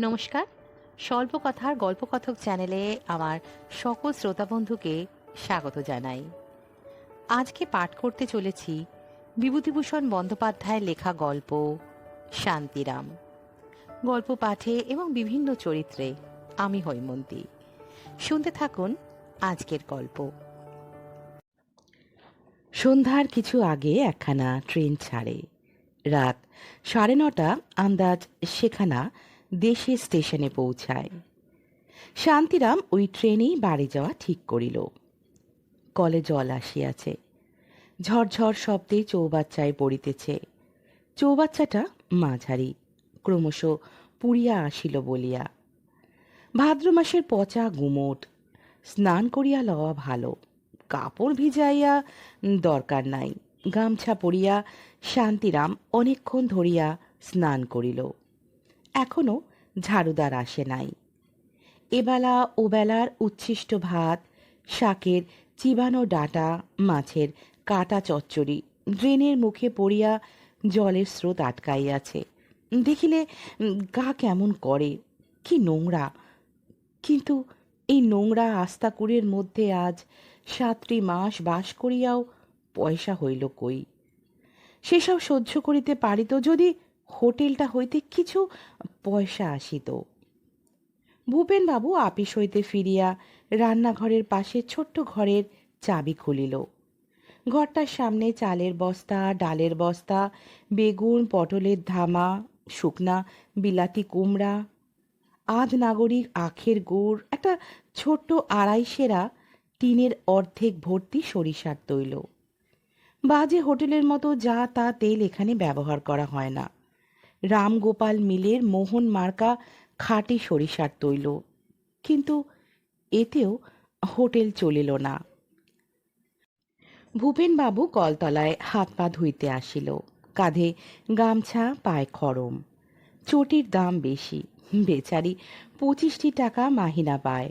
নমস্কার। স্বল্পকথার গল্পকথক চ্যানেলে আমার সকল শ্রোতা বন্ধুকে স্বাগত জানাই। আজকে পাঠ করতে চলেছি বিভূতিভূষণ বন্দ্যোপাধ্যায়ের লেখা গল্প শান্তিরাম। গল্প পাঠে এবং বিভিন্ন চরিত্রে আমি হৈমন্তী। শুনতে থাকুন আজকের গল্প। সন্ধ্যার কিছু আগে একখানা ট্রেন ছাড়ে। রাত 9:30 আন্দাজ সেখানা দেশে স্টেশনে পৌঁছায়। শান্তিরাম ওই ট্রেনেই বাড়ি যাওয়া ঠিক করিল। কলে জল আসিয়াছে, ঝরঝর শব্দে চৌবাচ্চায় পড়িতেছে। চৌবাচ্চাটা মাঝারি, ক্রমশ পুড়িয়া আসিল বলিয়া। ভাদ্র মাসের পচা গুমোট, স্নান করিয়া লওয়া ভালো। কাপড় ভিজাইয়া দরকার নাই। গামছা পরিয়া শান্তিরাম অনেকক্ষণ ধরিয়া স্নান করিল। এখনো ঝাড়ুদার আসে নাই। এবেলা ওবেলার উচ্ছিষ্ট ভাত, শাকের চিবানো ডাঁটা, মাছের কাটা চচ্চড়ি ড্রেনের মুখে পড়িয়া জলের স্রোত আটকাইয়াছে। দেখিলে গা কেমন করে, কি নোংরা! কিন্তু এই নোংরা আস্তাকুড়ের মধ্যে আজ 7টি মাস বাস করিয়াও পয়সা হইল কই? সেসব সহ্য করিতে পারিত যদি হোটেলটা হইতে কিছু পয়সা আসিত। ভূপেনবাবু আপিস হইতে ফিরিয়া রান্নাঘরের পাশে ছোট্ট ঘরের চাবি খুলিল। ঘরটার সামনে চালের বস্তা, ডালের বস্তা, বেগুন, পটলের ধামা, শুকনা বিলাতি কুমড়া, আধ নাগরিক আখের গুড়, একটা ছোট্ট 2.5 টিনের অর্ধেক ভর্তি সরিষার তৈল। বাজে হোটেলের মতো যা তা তেল এখানে ব্যবহার করা হয় না। রামগোপাল মিলের মোহন মার্কা খাঁটি সরিষার তৈল। কিন্তু এতেও হোটেল চলিল না। ভূপেনবাবু কলতলায় হাত পা ধুইতে আসিল। কাঁধে গামছা, পায়ে খড়ম। চটির দাম বেশি। বেচারি 25টি টাকা মাহিনা পায়।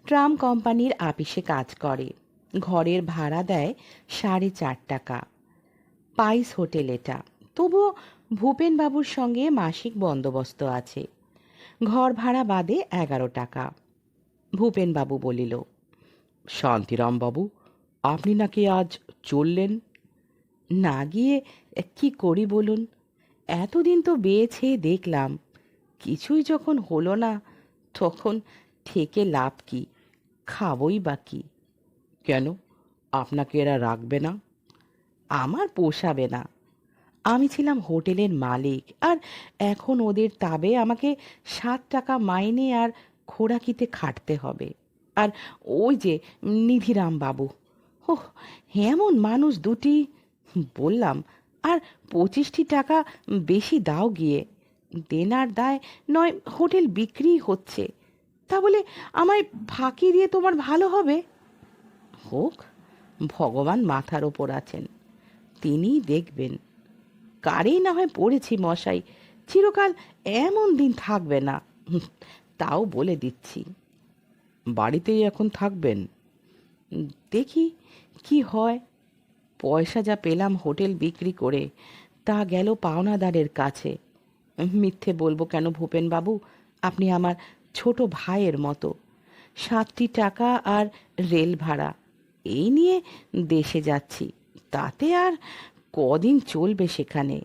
ট্রাম কোম্পানির আপিসে কাজ করে। ঘরের ভাড়া দেয় 4.5 টাকা। পাইস হোটেল এটা। তবুও ভূপেনবাবুর সঙ্গে মাসিক বন্দোবস্ত আছে। ঘর ভাড়া বাদে 11 টাকা। ভূপেনবাবু বলিল, শান্তিরামবাবু, আপনি নাকি আজ চললেন? না গিয়ে কি করি বলুন? এতদিন তো বেয়েছে দেখলাম, কিছুই যখন হলো না তখন থেকে লাভ কি? খাবই বা কি? কেন, আপনাকে এরা রাখবে না? আমার পোষাবে না। আমি ছিলাম হোটেলের মালিক, আর এখন ওদের তাবে আমাকে 7 টাকা মাইনে আর খোরাকিতে খাটতে হবে। আর ওই যে নিধিরাম বাবু, ওহ, এমন মানুষ দুটি! বললাম, আর 25টি টাকা বেশি দাও গিয়ে। দেনার দায় নয় হোটেল বিক্রি হচ্ছে, তা বলে আমায় ফাঁকি দিয়ে তোমার ভালো হবে? হোক, ভগবান মাথার ওপর আছেন, তিনিই দেখবেন। কারেই না হয় পড়েছি মশাই, চিরকাল এমন দিন থাকবে না। তাও বলে দিচ্ছি। বাড়িতেই এখন থাকবেন? দেখি কি হয়। পয়সা যা পেলাম হোটেল বিক্রি করে, তা গেল পাওনাদারের কাছে। মিথ্যে বলবো কেন ভূপেনবাবু? আপনি আমার ছোট ভাইয়ের মতো। 7টি টাকা আর রেল ভাড়া, এই নিয়ে দেশে যাচ্ছি। তাতে আর কদিন চলবে সেখানে?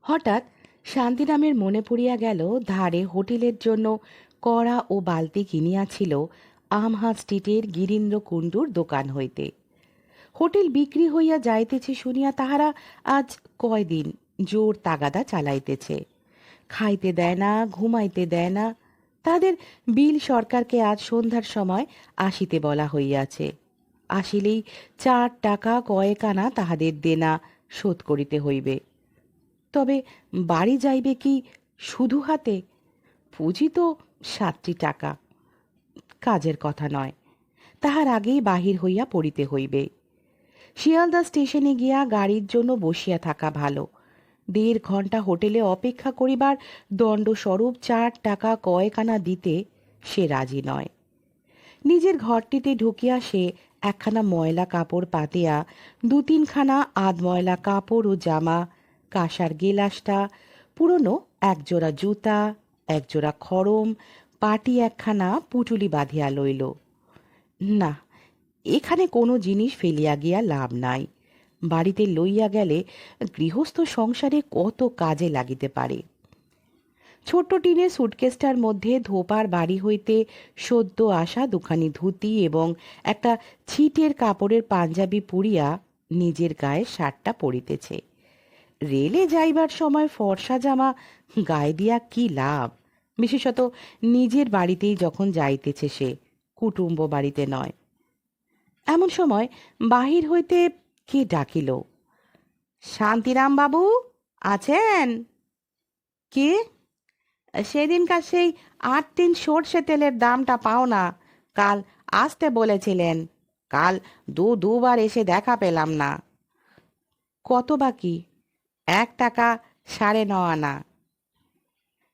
হঠাৎ শান্তিরামের মনে পড়িয়া গেল ধারে হোটেলের জন্য কড়া ও বালতি কিনিয়াছিল আমহা স্ট্রিটের গিরীন্দ্র কুণ্ডুর দোকান হইতে। হোটেল বিক্রি হইয়া যাইতেছে শুনিয়া তাহারা আজ কয়দিন জোর তাগাদা চালাইতেছে। খাইতে দেয় না, ঘুমাইতে দেয় না। তাদের বিল সরকারকে আজ সন্ধ্যার সময় আসিতে বলা হইয়াছে। আসিলেই 4 টাকা কয়েক আনা তাহাদের দেনা শোধ করিতে হইবে। তবে বাড়ি যাইবে কি শুধু হাতে? পুঁজি তো 7টি টাকা, কাজের কথা নয়। তাহার আগেই বাহির হইয়া পড়িতে হইবে। শিয়ালদা স্টেশনে গিয়া গাড়ির জন্য বসিয়া থাকা ভালো। 1.5 ঘন্টা হোটেলে অপেক্ষা করিবার দণ্ডস্বরূপ 4 টাকা কয়েক আনা দিতে সে রাজি নয়। নিজের ঘরটিতে ঢুকিয়া সে একখানা ময়লা কাপড় পাতিয়া 2-3খানা আধ ময়লা কাপড় ও জামা, কাঁসার গেলাসটা, পুরনো 1 জোড়া জুতা, একজোড়া খড়ম, পাটি একখানা পুটুলি বাঁধিয়া লইল। না, এখানে কোনো জিনিস ফেলিয়া গিয়া লাভ নাই। বাড়িতে লইয়া গেলে গৃহস্থ সংসারে কত কাজে লাগিতে পারে। ছোট্ট টিনের সুটকেসটার মধ্যে ধোপার বাড়ি হইতে সদ্য আসা দুখানি ধুতি এবং একটা ছিটের কাপড়ের পাঞ্জাবি পুড়িয়া নিজের গায়ে শার্টটা পরিতেছে। রেলে যাইবার সময় ফর্সা জামা গায়ে দিয়া কি লাভ, বিশেষত নিজের বাড়িতেই যখন যাইতেছে, সে কুটুম্ব বাড়িতে নয়। এমন সময় বাহির হইতে কে ডাকিল, শান্তিরাম বাবু আছেন? কে? সেদিনকার সেই 8 টিন সর্ষে তেলের দামটা পাও না, কাল আসতে বলেছিলেন। কাল দুবার এসে দেখা পেলাম না। কত বাকি? 1 টাকা 9.5 আনা।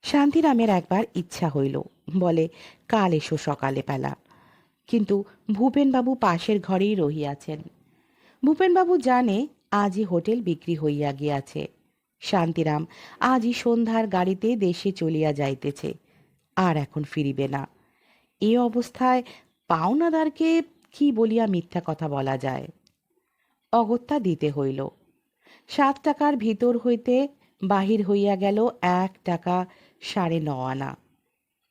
শান্তিরামের একবার ইচ্ছা হইল, বলে কাল এসো সকালে বেলা। কিন্তু ভূপেনবাবু পাশের ঘরেই রহিয়াছেন। ভূপেনবাবু জানে আজই হোটেল বিক্রি হইয়া গিয়াছে। শান্তিরাম আজই সন্ধ্যার গাড়িতে দেশে চলিয়া যাইতেছে, আর এখন ফিরিবে না। এ অবস্থায় পাওনাদারকে কি বলিয়া মিথ্যা কথা বলা যায়? অগত্যা দিতে হইল। 7 টাকার ভিতর হইতে বাহির হইয়া গেল 1 টাকা 9.5 আনা।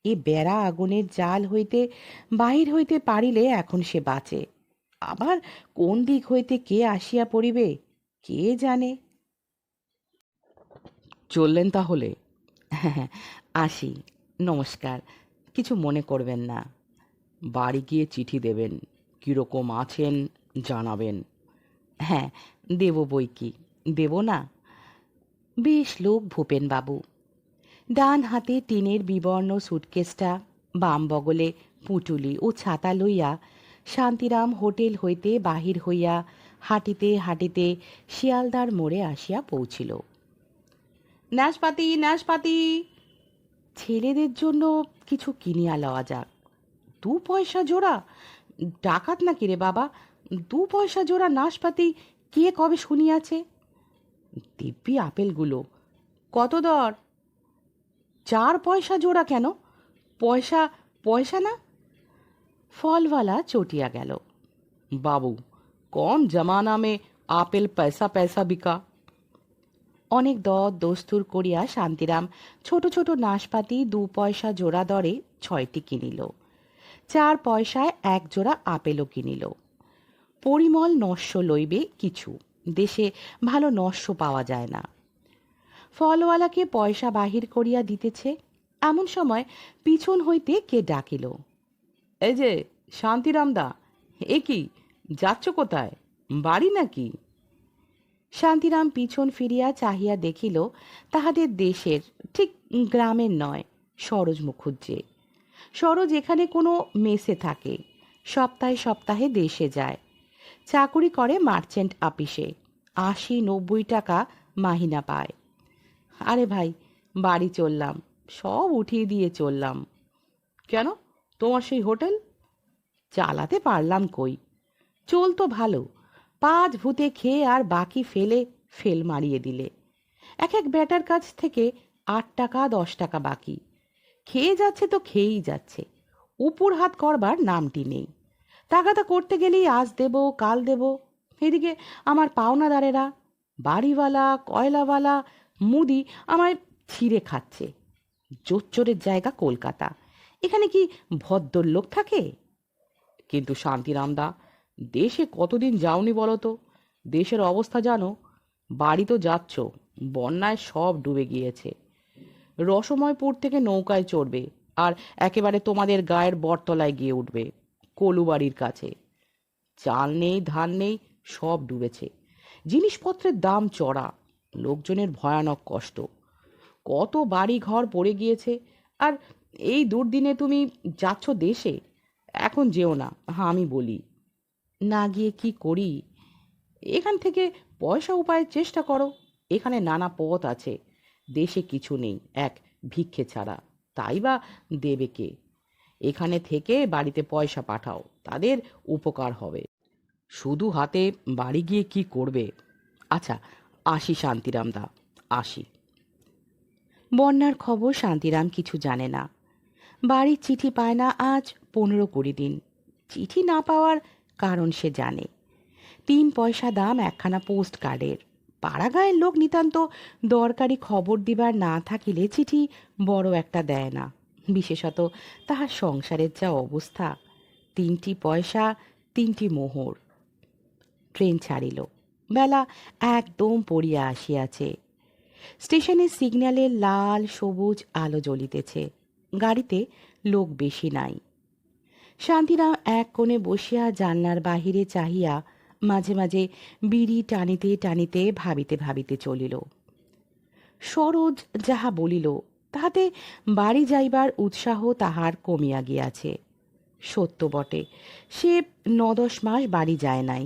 এ বেড়া আগুনের জাল হইতে বাহির হইতে পারিলে এখন সে বাঁচে। আবার কোন দিক হইতে কে আসিয়া পড়িবে কে জানে। চললেন তাহলে? হ্যাঁ, আসি। নমস্কার, কিছু মনে করবেন না। বাড়ি গিয়ে চিঠি দেবেন, কীরকম আছেন জানাবেন। হ্যাঁ, দেব বই কি, দেব না? বেশ লোক ভূপেনবাবু। ডান হাতে টিনের বিবর্ণ সুটকেসটা, বাম বগলে পুঁটুলি ও ছাতা লইয়া শান্তিরাম হোটেল হইতে বাহির হইয়া হাঁটিতে হাঁটিতে শিয়ালদার মোড়ে আসিয়া পৌঁছিল। নাশপাতি নাশপাতি, ছেলেদের জন্য কিছু কিনিয়া লওয়া যাক। 2 পয়সা জোড়া? ডাকাত নাকি রে বাবা, 2 পয়সা জোড়া নাশপাতি কে কবে শুনিয়াছে? দিব্যি আপেলগুলো কত দর? 4 পয়সা জোড়া। কেন? পয়সা পয়সা না? ফলওয়ালা চটিয়া গেল। বাবু, कौन जमाना में আপেল पैसा पैसा बिका। অনেক দস্তুর করিয়া শান্তিরাম ছোট ছোট নাশপাতি 2 পয়সা জোড়া দরে 6টি কিনিল। 4 পয়সায় 1 জোড়া আপেলও কিনিল। পরিমল নস্য লইবে কিছু, দেশে ভালো নস্য পাওয়া যায় না। ফলওয়ালাকে পয়সা বাহির করিয়া দিতেছে, এমন সময় পিছন হইতে কে ডাকিল, এই যে শান্তিরামদা, এ কি, যাচ্ছ কোথায়? বাড়ি নাকি? শান্তিরাম পিছন ফিরিয়া চাহিয়া দেখিল তাহাদের দেশের, ঠিক গ্রামের নয়, সরোজ মুখুজ্জে। সরোজ এখানে কোনো মেসে থাকে, সপ্তাহে সপ্তাহে দেশে যায়। চাকুরি করে মার্চেন্ট আপিসে, 80-90 টাকা মাহিনা পায়। আরে ভাই, বাড়ি চললাম, সব উঠিয়ে দিয়ে চললাম। কেন, তোমার সেই হোটেল? চালাতে পারলাম কই, চলতো ভালো। 5 ভূতে খেয়ে আর বাকি ফেলে ফেল মারিয়ে দিলে। এক এক ব্যাটার কাছ থেকে 8 টাকা 10 টাকা বাকি। খেয়ে যাচ্ছে তো খেয়েই যাচ্ছে, উপর হাত করবার নামটি নেই। তাগাদা করতে গেলেই আজ দেব কাল দেব। এদিকে আমার পাওনাদারেরা, বাড়িওয়ালা কয়লাওয়ালা মুদি আমায় ছিঁড়ে খাচ্ছে। জোচ্চোরের জায়গা কলকাতা, এখানে কি ভদ্রলোক থাকে? কিন্তু শান্তিরামদা, দেশে কতদিন যাওনি বলো তো? দেশের অবস্থা জানো? বাড়ি তো যাচ্ছ, বন্যায় সব ডুবে গিয়েছে। রসময়পুর থেকে নৌকায় চড়বে আর একেবারে তোমাদের গায়ের বটতলায় গিয়ে উঠবে, কলুবাড়ির কাছে। চাল নেই, ধান নেই, সব ডুবেছে। জিনিসপত্রের দাম চড়া, লোকজনের ভয়ানক কষ্ট। কত বাড়ি ঘর পড়ে গিয়েছে। আর এই দুর্দিনে তুমি যাচ্ছ দেশে? এখন যেও না, আমি বলি। না গিয়ে কি করি? এখান থেকে পয়সা উপায়ের চেষ্টা করো। এখানে নানা পথ আছে, দেশে কিছু নেই এক ভিক্ষে ছাড়া, তাই বা দেবে কে? এখানে থেকে বাড়িতে পয়সা পাঠাও, তাদের উপকার হবে। শুধু হাতে বাড়ি গিয়ে কি করবে? আচ্ছা, আসি শান্তিরামদা, আসি। বন্যার খবর শান্তিরাম কিছু জানে না। বাড়ির চিঠি পায় না আজ 15-20 দিন। চিঠি না পাওয়ার কারণ সে জানে। 3 পয়সা দাম একখানা পোস্ট কার্ডের। পাড়াগাঁয়ের লোক নিতান্ত দরকারি খবর দিবার না থাকিলে চিঠি বড় একটা দেয় না, বিশেষত তাহার সংসারের যা অবস্থা। 3টি পয়সা 3টি মোহর। ট্রেন ছাড়িল। বেলা একদম পড়িয়া আসিয়াছে। স্টেশনের সিগন্যালে লাল সবুজ আলো জ্বলিতেছে। গাড়িতে লোক বেশি নাই। শান্তিরাম এক কোণে বসিয়া জানলার বাহিরে চাহিয়া মাঝে মাঝে বিড়ি টানিতে টানিতে ভাবিতে ভাবিতে চলিল। সরোজ যাহা বলিল তাহাতে বাড়ি যাইবার উৎসাহ তাহার কমিয়া গিয়াছে। সত্য বটে, সে 9-10 মাস বাড়ি যায় নাই।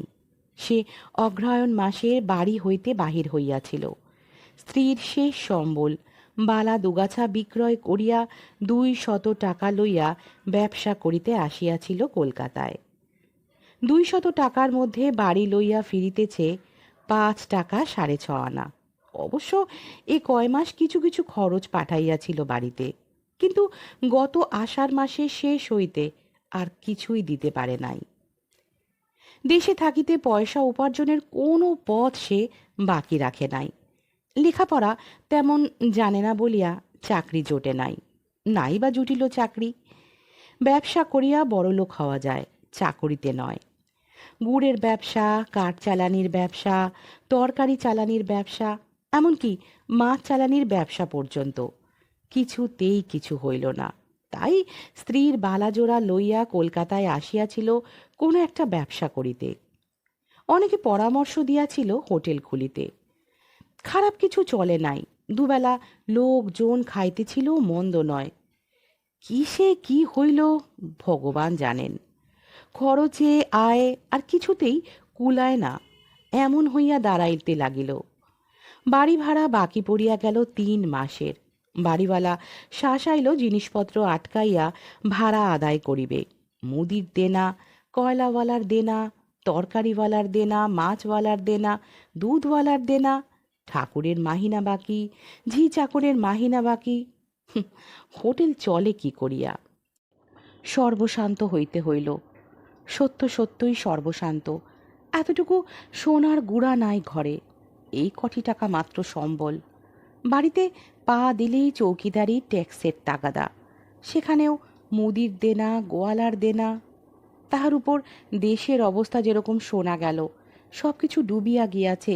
সে অগ্রহায়ণ মাসে বাড়ি হইতে বাহির হইয়াছিল। স্ত্রীর শেষ সম্বল বালা দুগাছা বিক্রয় করিয়া 200 টাকা লইয়া ব্যবসা করিতে আসিয়াছিল কলকাতায়। 200 টাকার মধ্যে বাড়ি লইয়া ফিরিতেছে 5 টাকা 6.5 আনা। অবশ্য এ কয় মাস কিছু কিছু খরচ পাঠাইয়াছিল বাড়িতে, কিন্তু গত আষাঢ় মাসে শেষ হইতে আর কিছুই দিতে পারে নাই। দেশে থাকিতে পয়সা উপার্জনের কোনো পথ সে বাকি রাখে নাই। লেখাপড়া তেমন জানে না বলিয়া চাকরি জোটে নাই, নাই বা জুটিল চাকরি। ব্যবসা করিয়া বড়লোক হওয়া যায়, চাকরিতে নয়। গুড়ের ব্যবসা, কাঠ চালানির ব্যবসা, তরকারি চালানির ব্যবসা, এমনকি মাছ চালানির ব্যবসা পর্যন্ত কিছুতেই কিছু হইল না। তাই স্ত্রীর বালাজোড়া লইয়া কলকাতায় আসিয়াছিল কোনো একটা ব্যবসা করিতে। অনেকে পরামর্শ দিয়াছিল হোটেল খুলিতে। খারাপ কিছু চলে নাই, দুবেলা লোকজন খাইতেছিল, মন্দ নয়। কিসে কি হইল ভগবান জানেন। খরচে আয় আর কিছুতেই কুলায় না, এমন হইয়া দাঁড়াইতে লাগিল। বাড়ি ভাড়া বাকি পড়িয়া গেল 3 মাসের। বাড়িওয়ালা শাসাইল জিনিসপত্র আটকাইয়া ভাড়া আদায় করিবে। মুদির দেনা, কয়লাওয়ালার দেনা, তরকারিওয়ালার দেনা, মাছওয়ালার দেনা, দুধওয়ালার দেনা, ঠাকুরের মাহিনা বাকি, ঝি চাকরের মাহিনা বাকি। হোটেল চলে কি করিয়া? সর্বশান্ত হইতে হইল। সত্য সত্যই সর্বশান্ত। এতটুকু সোনার গুড়া নাই ঘরে। এই কটি টাকা মাত্র সম্বল। বাড়িতে পা দিলেই চৌকিদারি ট্যাক্সের তাগাদা, সেখানেও মুদির দেনা, গোয়ালার দেনা। তাহার উপর দেশের অবস্থা যেরকম শোনা গেল, সব কিছু ডুবিয়া গিয়াছে।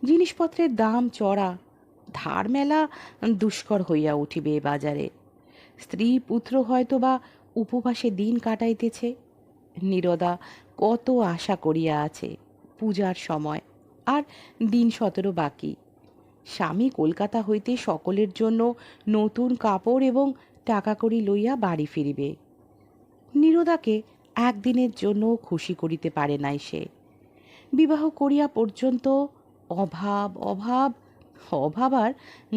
জিনিসপত্রের দাম চড়া, ধার মেলা দুষ্কর হইয়া উঠিবে এ বাজারে। স্ত্রী পুত্র হয়তো বা উপবাসে দিন কাটাইতেছে। নীরদা কত আশা করিয়া আছে, পূজার সময় আর দিন 17 বাকি। স্বামী কলকাতা হইতে সকলের জন্য নতুন কাপড় এবং টাকা কড়ি লইয়া বাড়ি ফিরিবে। নীরদাকে একদিনের জন্য খুশি করিতে পারে নাই সে। বিবাহ করিয়া পর্যন্ত অভাব অভাব অভাব আর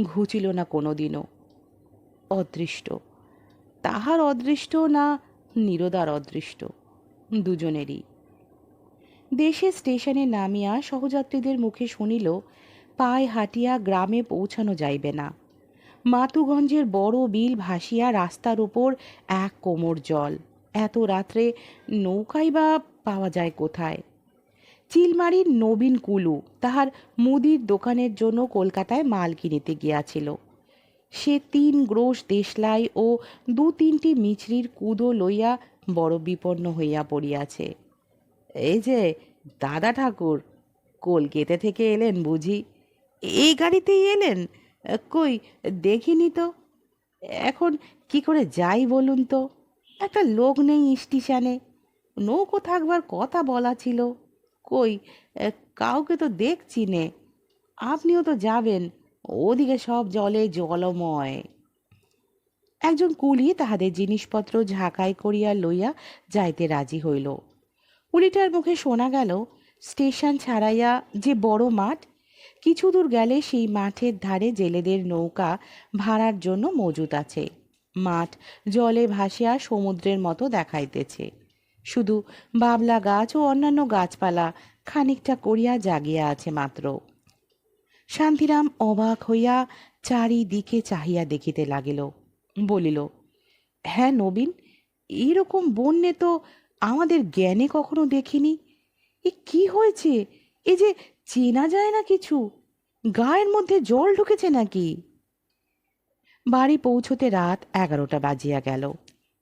ঘুচিল না কোনোদিনও। অদৃষ্ট, তাহার অদৃষ্ট না নীরদার অদৃষ্ট, দুজনেরই। দেশে স্টেশনে নামিয়া সহযাত্রীদের মুখে শুনিল পায়ে হাঁটিয়া গ্রামে পৌঁছানো যাইবে না। মাতুগঞ্জের বড় বিল ভাসিয়া রাস্তার উপর 1 কোমর জল। এত রাত্রে নৌকাই বা পাওয়া যায় কোথায়? চিলমারির নবীন কুলু তাহার মুদির দোকানের জন্য কলকাতায় মাল কিনিতে গিয়াছিল। সে 3 গ্রোশ দেশলাই ও 2-3টি মিছরির কুদো লইয়া বড় বিপন্ন হইয়া পড়িয়াছে। এই যে দাদা ঠাকুর, কলকাতা থেকে এলেন বুঝি? এই গাড়িতেই এলেন? কই দেখিনি তো। এখন কি করে যাই বলুন তো? একটা লোক নেই স্টেশনে। নৌকো থাকবার কথা বলা ছিল। কই কাউকে তো দেখছি নে। আপনিও তো যাবেন, ওদিকে সব জলে জলময়। একজন কুলি তাহাদের জিনিসপত্র ঝাঁকাই করিয়া লইয়া যাইতে রাজি হইল। কুলিটার মুখে শোনা গেল স্টেশন ছাড়াইয়া যে বড় মাঠ, কিছু দূর গেলে সেই মাঠের ধারে জেলেদের নৌকা ভাড়ার জন্য মজুত আছে। মাঠ জলে ভাসিয়া সমুদ্রের মতো দেখাইতেছে। শুধু বাবলা গাছ ও অন্যান্য গাছপালা খানিকটা করিয়া জাগিয়া আছে মাত্র। শান্তিরাম অবাক হইয়া চারিদিকে চাহিয়া দেখিতে লাগিল। বলিল, হ্যাঁ নবীন, এরকম বন্যে তো আমাদের জ্ঞানে কখনো দেখিনি। এ কি হয়েছে? এ যে চেনা যায় না কিছু। গায়ের মধ্যে জল ঢুকেছে নাকি? বাড়ি পৌঁছতে রাত 11টা বাজিয়া গেল।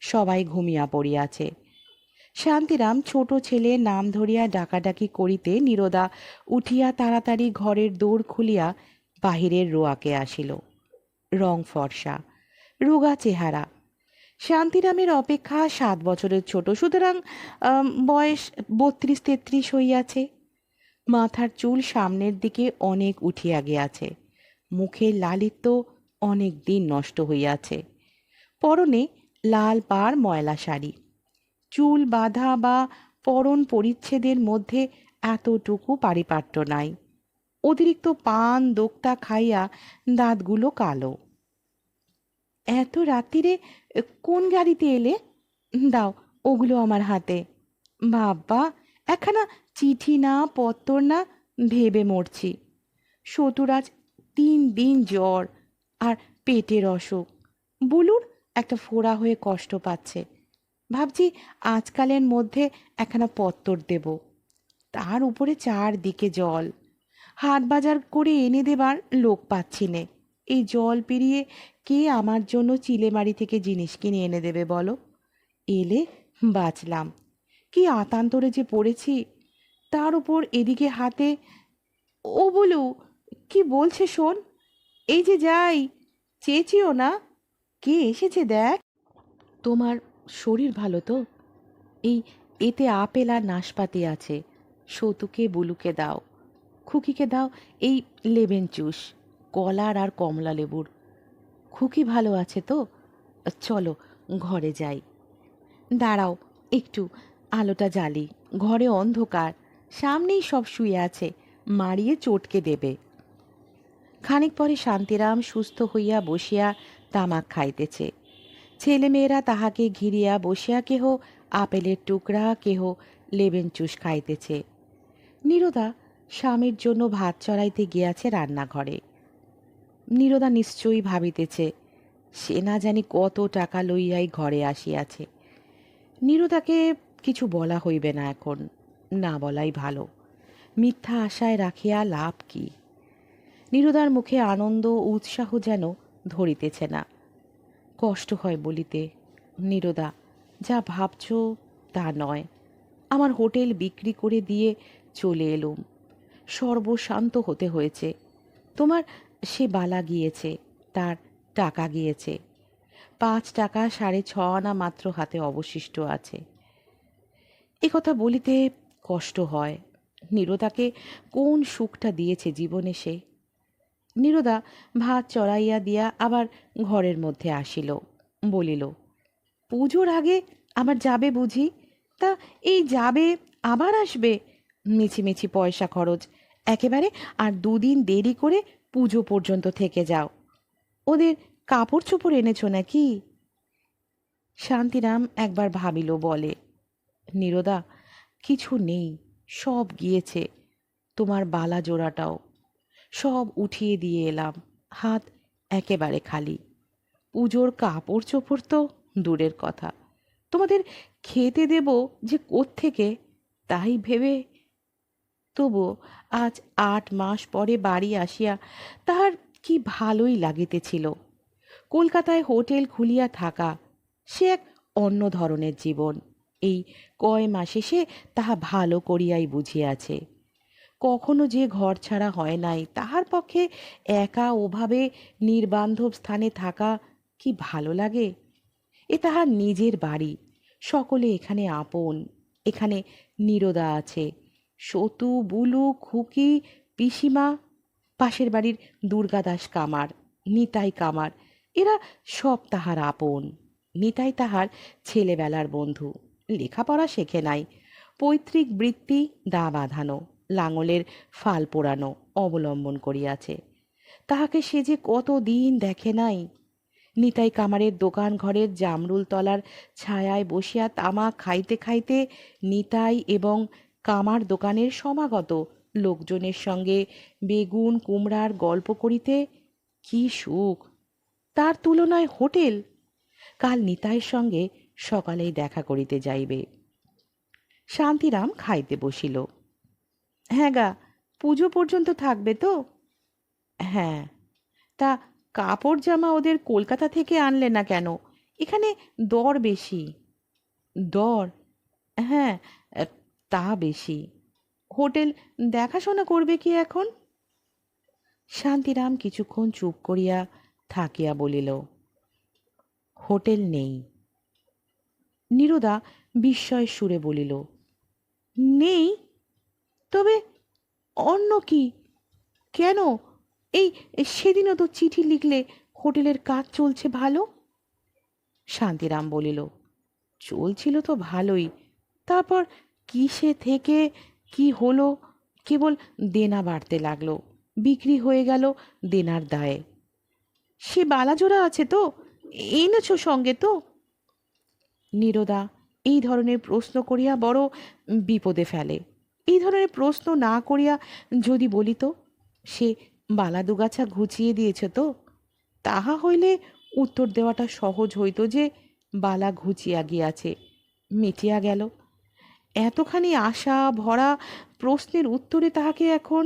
সবাই ঘুমিয়া পড়িয়াছে। শান্তিরাম ছোট ছেলে নাম ধরিয়া ডাকাডাকি করিতে নীরদা উঠিয়া তাড়াতাড়ি ঘরের দোর খুলিয়া বাহিরের রোয়াকে আসিল। রং ফর্সা, রোগা চেহারা। শান্তিরামের অপেক্ষা 7 বছরের ছোট, সুতরাং বয়স 32-33 হইয়াছে। মাথার চুল সামনের দিকে অনেক উঠিয়া গিয়াছে। মুখের লালিত্য অনেক দিন নষ্ট হইয়াছে। পরনে লাল পাড় ময়লা শাড়ি। চুল বাঁধা বা পরন পরিচ্ছেদের মধ্যে এতটুকু পারিপাট্য নাই। অতিরিক্ত পান দোক্তা খাইয়া দাঁতগুলো কালো। এত রাত্রিরে কোন গাড়িতে এলে? দাও ওগুলো আমার হাতে। বাবা, একখানা চিঠি না, পত্তর না, ভেবে মরছি। সতুরাজ 3 দিন জ্বর আর পেটের অসুখ। বুলুর একটা ফোড়া হয়ে কষ্ট পাচ্ছে। ভাবছি আজকালের মধ্যে একখানা পত্তর দেব। তার উপরে চারদিকে জল। হাট বাজার করে এনে দেবার লোক পাচ্ছি নে। এই জল পেরিয়ে কে আমার জন্য চিলেমারি থেকে জিনিস কিনে এনে দেবে বলো? এলে বাঁচলাম। কি আতান্তরে যে পড়েছি। তার উপর এদিকে হাতে। ও বলু, কি বলছে শোন। এই যে যাই, চেয়েছিও না। কে এসেছে দেখ। তোমার শরীর ভালো তো? এই এতে আপেল আর নাশপাতি আছে। সতুকে বুলুকে দাও। খুকিকে দাও এই লেবেন জুস, কলার আর কমলা লেবুর। খুকি ভালো আছে তো? চলো ঘরে যাই। দাঁড়াও একটু, আলোটা জ্বালি। ঘরে অন্ধকার, সামনেই সব শুয়ে আছে, মারিয়ে চটকে দেবে। খানিক পরে শান্তিরাম সুস্থ হইয়া বসিয়া তামাক খাইতেছে। ছেলেমেয়েরা তাহাকে ঘিরিয়া বসিয়া কেহ আপেলের টুকরা, কেহ লেবেন চুষ খাইতেছে। নীরদা স্বামীর জন্য ভাত চড়াইতে গিয়াছে রান্নাঘরে। নীরদা নিশ্চয়ই ভাবিতেছে, সে না জানি কত টাকা লইয়াই ঘরে আসিয়াছে। নীরদাকে কিছু বলা হইবে না এখন, না বলাই ভালো। মিথ্যা আশায় রাখিয়া লাভ কি? নীরদার মুখে আনন্দ উৎসাহ যেন ধরিতেছে না। কষ্ট হয় বলিতে। নীরদা, যা ভাবছ তা নয়। আমার হোটেল বিক্রি করে দিয়ে চলে এলুম। সর্বশান্ত হতে হয়েছে। তোমার সে বালা গিয়েছে, তার টাকা গিয়েছে। 5 টাকা 6.5 আনা মাত্র হাতে অবশিষ্ট আছে। এ কথা বলিতে কষ্ট হয়। নীরদাকে কোন সুখটা দিয়েছে জীবনে সে। নীরদা ভাত চড়াইয়া দিয়া আবার ঘরের মধ্যে আসিল। বলিল, পুজোর আগে আবার যাবে বুঝি? তা এই যাবে আবার আসবে? মিছিমিছি পয়সা খরচ। একেবারে আর 2 দিন দেরি করে পুজো পর্যন্ত থেকে যাও। ওদের কাপড় চোপড় এনেছো নাকি? শান্তিরাম একবার ভাবিল, বলে, নীরদা, কিছু নেই, সব গিয়েছে। তোমার বালা জোড়াটাও সব উঠিয়ে দিয়ে এলাম। হাত একেবারে খালি। পুজোর কাপড় চোপড় তো দূরের কথা, তোমাদের খেতে দেব যে কোত্থেকে, তাই ভেবে। তবুও আজ 8 মাস পরে বাড়ি আসিয়া তাহার কি ভালোই লাগিতেছিল। কলকাতায় হোটেল খুলিয়া থাকা সে এক অন্য ধরনের জীবন। এই কয় মাসে সে তাহা ভালো করিয়াই বুঝিয়াছে। কখনো যে ঘর ছাড়া হয় নাই, তাহার পক্ষে একা ওভাবে নির্বান্ধব স্থানে থাকা কি ভালো লাগে? এ তাহার নিজের বাড়ি। সকলে এখানে আপন। এখানে নীরদা আছে, সতু, বুলু, খুকি, পিসিমা, পাশের বাড়ির দুর্গাদাস কামার, নিতাই কামার, এরা সব তাহার আপন। নিতাই তাহার ছেলেবেলার বন্ধু। লেখাপড়া শেখে নাই। পৈতৃক বৃত্তি দা বাঁধানো, লাঙলের ফাল পোড়ানো অবলম্বন করিয়াছে। তাহাকে সে যে কত দিন দেখে নাই। নিতাই কামারের দোকান ঘরের জামরুল তলার ছায়ায় বসিয়া তামাক খাইতে খাইতে নিতাই এবং কামার দোকানের সমাগত লোকজনের সঙ্গে বেগুন কুমড়ার গল্প করিতে কি সুখ! তার তুলনায় হোটেল। কাল নিতাইয়ের সঙ্গে সকালেই দেখা করিতে যাইবে। শান্তিরাম খাইতে বসিল। হ্যাঁ গা, পুজো পর্যন্ত থাকবে তো? হ্যাঁ। তা কাপড় জামা ওদের কলকাতা থেকে আনলে না কেন? এখানে দর বেশি। দর? হ্যাঁ, আ, তা বেশি। হোটেল দেখাশোনা করবে কি এখন? শান্তিরাম কিছুক্ষণ চুপ করিয়া থাকিয়া বলিল, হোটেল নেই। নীরদা বিস্ময়ের সুরে বলিল, নেই? তবে অন্য কি? কেন? এই সেদিনও তো চিঠি লিখলে হোটেলের কাজ চলছে ভালো। শান্তিরাম বলিল, চলছিল তো ভালোই, তারপর কিসে থেকে কি হলো, কেবল দেনা বাড়তে লাগলো, বিক্রি হয়ে গেল দেনার দায়ে। সে বালাজোড়া আছে তো? এনেছো সঙ্গে তো? নীরদা এই ধরনের প্রশ্ন করিয়া বড় বিপদে ফেলে। এই ধরনের প্রশ্ন না করিয়া যদি বলিত, সে বালা দুগাছা ঘুচিয়ে দিয়েছে তো, তাহা হইলে উত্তর দেওয়াটা সহজ হইত যে বালা ঘুচিয়া গিয়াছে, মিটিয়া গেল। এতখানি আশা ভরা প্রশ্নের উত্তরে তাহাকে এখন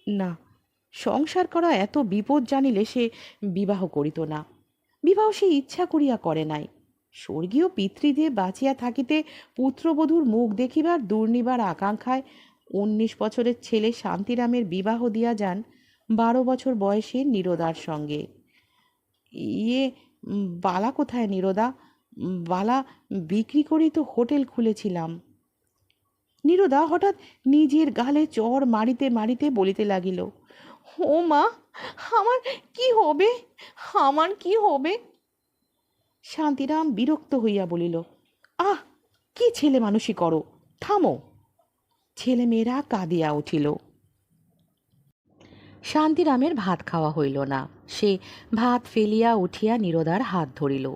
না, সংসার করা এত বিপদ জানিলে সে বিবাহ করিত না। বিবাহ সে ইচ্ছা করিয়া করে নাই। স্বর্গীয় পিতৃদেব বাঁচিয়া থাকিতে পুত্রবধূর মুখ দেখিবার দুর্নিবার আকাঙ্ক্ষায় ১৯ বছরের ছেলে শান্তিরামের বিবাহ দিয়া যান ১২ বছর বয়সে নীরদার সঙ্গে। ইয়ে, বালা কোথায় নীরদা? বালা বিক্রি করেই তো হোটেল খুলেছিলাম। নীরদা হঠাৎ নিজের গালে চড় মারিতে মারিতে বলিতে লাগিল, ও মা, আমার কি হবে? আমার কি হবে? শান্তিরাম বিরক্ত হইয়া বলিল, আহ, কি ছেলে মানুষই করো, থামো। ছেলেমেয়েরা কাঁদিয়া উঠিল। শান্তিরামের ভাত খাওয়া হইল না। সে ভাত ফেলিয়া উঠিয়া নীরদার হাত ধরিল।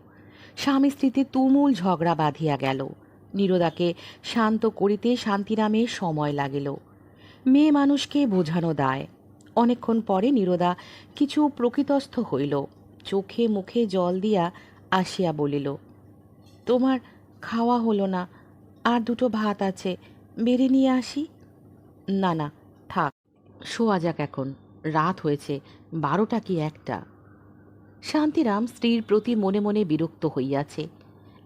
স্বামী স্ত্রীতে তুমুল ঝগড়া বাঁধিয়া গেল। নীরদাকে শান্ত করিতে শান্তিরামের সময় লাগিল। মেয়ে মানুষকে বোঝানো দায়। অনেকক্ষণ পরে নীরদা কিছু প্রকৃতস্থ হইল। চোখে মুখে জল দিয়া আসিয়া বলিল, তোমার খাওয়া হলো না, আর দুটো ভাত আছে, বেড়ে নিয়ে আসি? না না, থাক, শোয়া যাক এখন, রাত হয়েছে, ১২টা কি ১টা। শান্তিরাম স্ত্রীর প্রতি মনে মনে বিরক্ত হইয়াছে।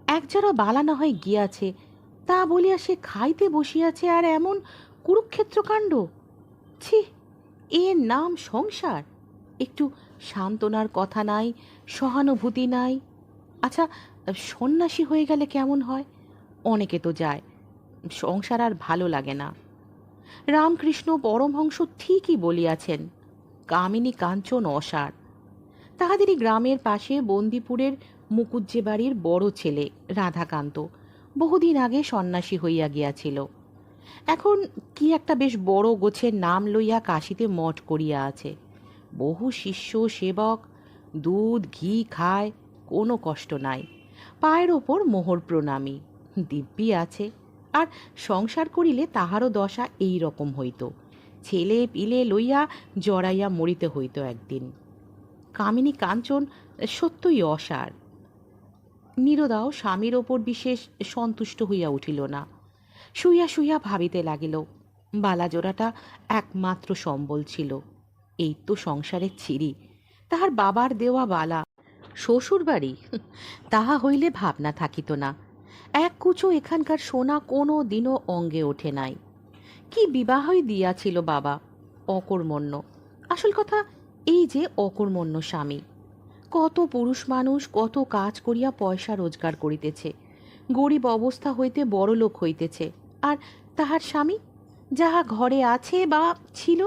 একজোড়া বালা না হয় গিয়াছে, তা বলিয়া সে খাইতে বসিয়াছে, আর এমন কুরুক্ষেত্র কাণ্ড! ছি, এর নাম সংসার? একটু সান্ত্বনার কথা নাই, সহানুভূতি নাই। আচ্ছা, সন্ন্যাসী হয়ে গেলে কেমন হয়? অনেকে তো যায়, সংসার আর ভালো লাগে না। রামকৃষ্ণ পরমহংস ঠিকই বলিয়াছেন, কামিনী কাঞ্চন অসার। তাহাদেরই গ্রামের পাশে বন্দিপুরের মুকুজ্জে বাড়ির বড় ছেলে রাধাকান্ত বহুদিন আগে সন্ন্যাসী হইয়া গিয়াছিল। এখন কি একটা বেশ বড় গোছের নাম লইয়া কাশীতে মঠ করিয়া আছে। বহু শিষ্য সেবক, দুধ ঘি খায়, কোনো কষ্ট নাই। পায়ের ওপর মোহর প্রণামী, দিব্যি আছে। আর সংসার করিলে তাহারও দশা এই রকম হইত, ছেলে পিলে লইয়া জড়াইয়া মরিতে হইত একদিন। কামিনী কাঞ্চন সত্যই অসার। নীরদাও স্বামীর ওপর বিশেষ সন্তুষ্ট হইয়া উঠিল না। শুইয়া শুইয়া ভাবিতে লাগিল, বালাজোড়াটা একমাত্র সম্বল ছিল। এই তো সংসারের ছিরি, তাহার বাবার দেওয়া বালা। শ্বশুর বাড়ি, তাহা হইলে ভাবনা থাকিত না। এক কুচো এখানকার সোনা কোনো দিনও অঙ্গে ওঠে নাই। কি বিবাহই দিয়াছিল বাবা, অকর্মণ্য। আসল কথা এই যে অকর্মণ্য স্বামী। কত পুরুষ মানুষ কত কাজ করিয়া পয়সা রোজগার করিতেছে, গরিব অবস্থা হইতে বড় লোক হইতেছে, আর তাহার স্বামী যাহা ঘরে আছে বা ছিল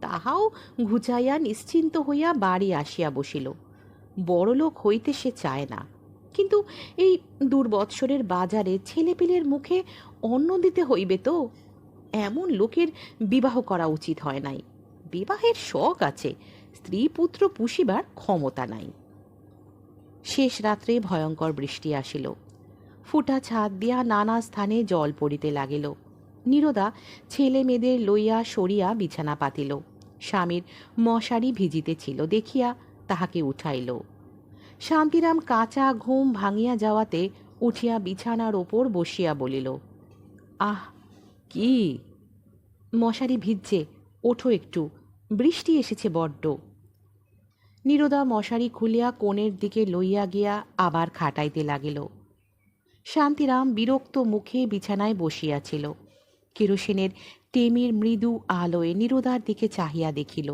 তাহাও ঘুচাইয়া নিশ্চিন্ত হইয়া বাড়ি আসিয়া বসিল। বড়লোক হইতে সে চায় না, কিন্তু এই দুর্বৎসরের বাজারে ছেলেপিলের মুখে অন্ন দিতে হইবে তো। এমন লোকের বিবাহ করা উচিত হয় নাই। বিবাহের শখ আছে, স্ত্রী পুত্র পুষিবার ক্ষমতা নাই। শেষ রাত্রে ভয়ঙ্কর বৃষ্টি আসিল। ফুটা ছাদ দিয়া নানা স্থানে জল পড়িতে লাগিল। নীরদা ছেলে মেয়েদের লইয়া সরিয়া বিছানা পাতিল। স্বামীর মশারি ভিজিতেছিল দেখিয়া তাহাকে উঠাইল। শান্তিরাম কাঁচা ঘুম ভাঙিয়া যাওয়াতে উঠিয়া বিছানার ওপর বসিয়া বলিল, আহ, কি? মশারি ভিজছে, ওঠো একটু, বৃষ্টি এসেছে বড্ড। নীরদা মশারি খুলিয়া কোণের দিকে লইয়া গিয়া আবার খাটাইতে লাগিল। শান্তিরাম বিরক্ত মুখে বিছানায় বসিয়াছিল। কেরোসিনের টেমির মৃদু আলোয় নীরদার দিকে চাহিয়া দেখিল।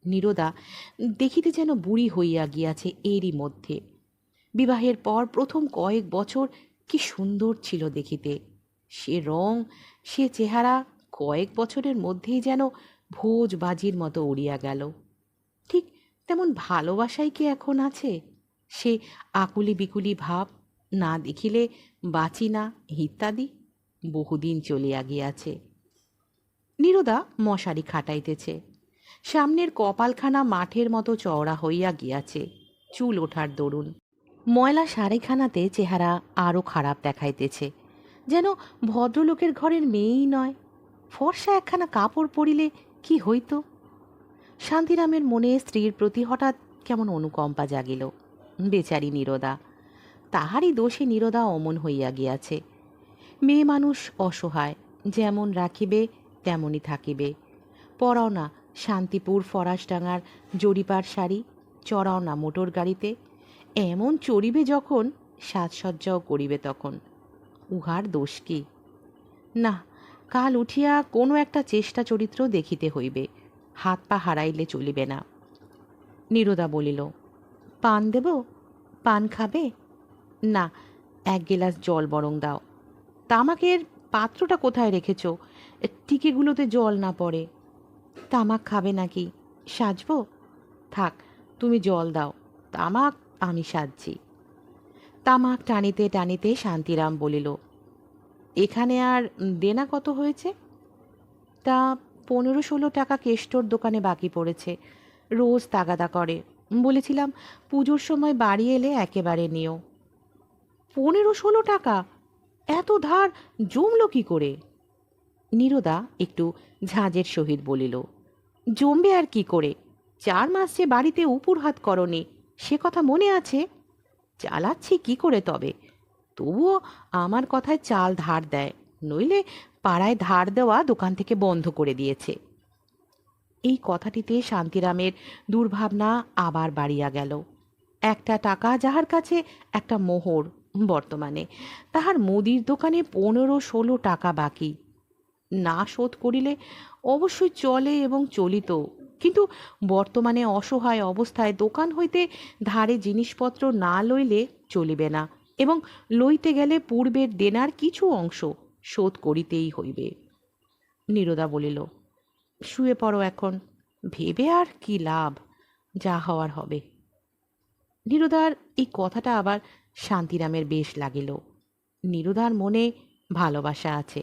নীরদা দেখিতে যেন বুড়ি হইয়া গিয়াছে এরই মধ্যে। বিবাহের পর প্রথম কয়েক বছর কি সুন্দর ছিল দেখিতে। সে রং, সে চেহারা কয়েক বছরের মধ্যেই যেন ভোজবাজির মতো উড়িয়া গেল। ঠিক তেমন ভালোবাসাই কি এখন আছে? সে আকুলি বিকুলি ভাব, না দেখিলে বাঁচি না ইত্যাদি বহুদিন চলিয়া গিয়াছে। নীরদা মশারি খাটাইতেছে। সামনের কপালখানা মাঠের মতো চওড়া হইয়া গিয়াছে, চুল ওঠার দরুন। ময়লা শাড়িখানাতে চেহারা আরও খারাপ দেখাইতেছে, যেন ভদ্রলোকের ঘরের মেয়েই নয়। ফর্সা একখানা কাপড় পরিলে কি হইত? শান্তিরামের মনে স্ত্রীর প্রতি হঠাৎ কেমন অনুকম্পা জাগিল। বেচারি নীরদা, তাহারই দোষে নীরদা অমন হইয়া গিয়াছে। মেয়ে মানুষ অসহায়, যেমন রাখিবে তেমনই থাকিবে। পরাও না শান্তিপুর ফরাসডাঙ্গার জরিপার শাড়ি, চড়াও না মোটর গাড়িতে। এমন চড়িবে যখন, সাজসজ্জাও করিবে তখন। উহার দোষ কি? না, কাল উঠিয়া কোনো একটা চেষ্টা চরিত্র দেখিতে হইবে, হাত পা হারাইলে চলিবে না। নীরদা বলিল, পান দেব? পান খাবে? না, এক গেলাস জল বরং দাও। তামাকের পাত্রটা কোথায় রেখেছ? টিকেগুলোতে জল না পড়ে। তামাক খাবে নাকি? সাজব? থাক, তুমি জল দাও, তামাক আমি সাজছি। তামাক টানিতে টানিতে শান্তিরাম বলিল, এখানে আর দেনা কত হয়েছে? তা 15-16 টাকা কেষ্টর দোকানে বাকি পড়েছে। রোজ তাগাদা করে। বলেছিলাম পুজোর সময় বাড়ি এলে একেবারে নিও। 15-16 টাকা? এত ধার জমল কি করে? নীরদা একটু ঝাঁজের সহিত বলিল, জমবে আর কি করে? 4 মাস যে বাড়িতে উপুর হাত করনি, সে কথা মনে আছে? চালাচ্ছি কি করে তবে? তবুও আমার কথায় চাল ধার দেয়, নইলে পাড়ায় ধার দেওয়া দোকান থেকে বন্ধ করে দিয়েছে। এই কথাটিতে শান্তিরামের দুর্ভাবনা আবার বাড়িয়া গেল। একটা টাকা যাহার কাছে একটা মোহর, বর্তমানে তাহার মুদির দোকানে 15-16 টাকা বাকি। না শোধ করিলে অবশ্যই চলে এবং চলিত, কিন্তু বর্তমানে অসহায় অবস্থায় দোকান হইতে ধারে জিনিসপত্র না লইলে চলিবে না, এবং লইতে গেলে পূর্বের দেনার কিছু অংশ শোধ করিতেই হইবে। নীরদা বলিল, শুয়ে পড়ো এখন, ভেবে আর কি লাভ, যা হওয়ার হবে। নীরদার এই কথাটা আবার শান্তিরামের বেশ লাগিল। নীরদার মনে ভালোবাসা আছে,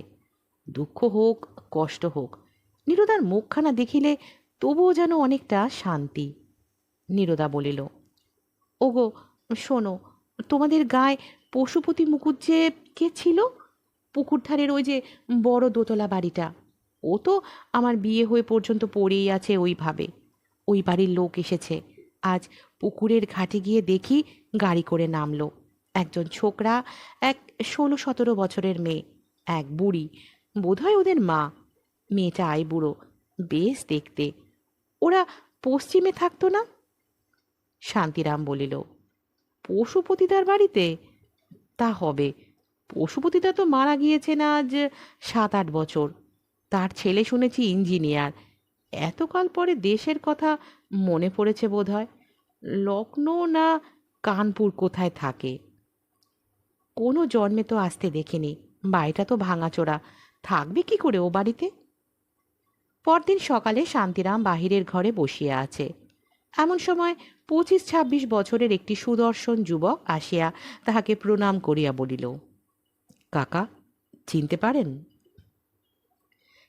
দুঃখ হোক কষ্ট হোক, নীরদার মুখখানা দেখিলে তবুও যেন অনেকটা শান্তি। নীরদা বলিল, ওগো শোনো, তোমাদের গায়ে পশুপতি মুকুজ্জে কে ছিল? পুকুর ধারের ওই যে বড় দোতলা বাড়িটা, ও তো আমার বিয়ে হয়ে পর্যন্ত পড়েই আছে ওইভাবে। ওই বাড়ির লোক এসেছে আজ। পুকুরের ঘাটে গিয়ে দেখি গাড়ি করে নামলো একজন ছোকরা, এক 16-17 বছরের মেয়ে, এক বুড়ি, বোধহয় ওদের মা। মেয়েটা আইবুড়ো, বেশ দেখতে। ওরা পশ্চিমে থাকতো না? শান্তিরাম বলিল, পশুপতিদার বাড়িতে? তা হবে, পশুপতিদা তো মারা গিয়েছেন আজ 7-8 বছর। তার ছেলে শুনেছি ইঞ্জিনিয়ার। এতকাল পরে দেশের কথা মনে পড়েছে বোধহয়। লখনৌ না কানপুর কোথায় থাকে। কোনো জন্মে তো আসতে দেখিনি। বাড়িটা তো ভাঙাচোরা, থাকবে কি করে ও বাড়িতে? পরদিন সকালে শান্তিরাম বাহিরের ঘরে বসিয়া আছে। এমন সময় 25-26 বছরের একটি সুদর্শন যুবক আসিয়া তাহাকে প্রণাম করিয়া বলিল, কাকা, চিনতে পারেন?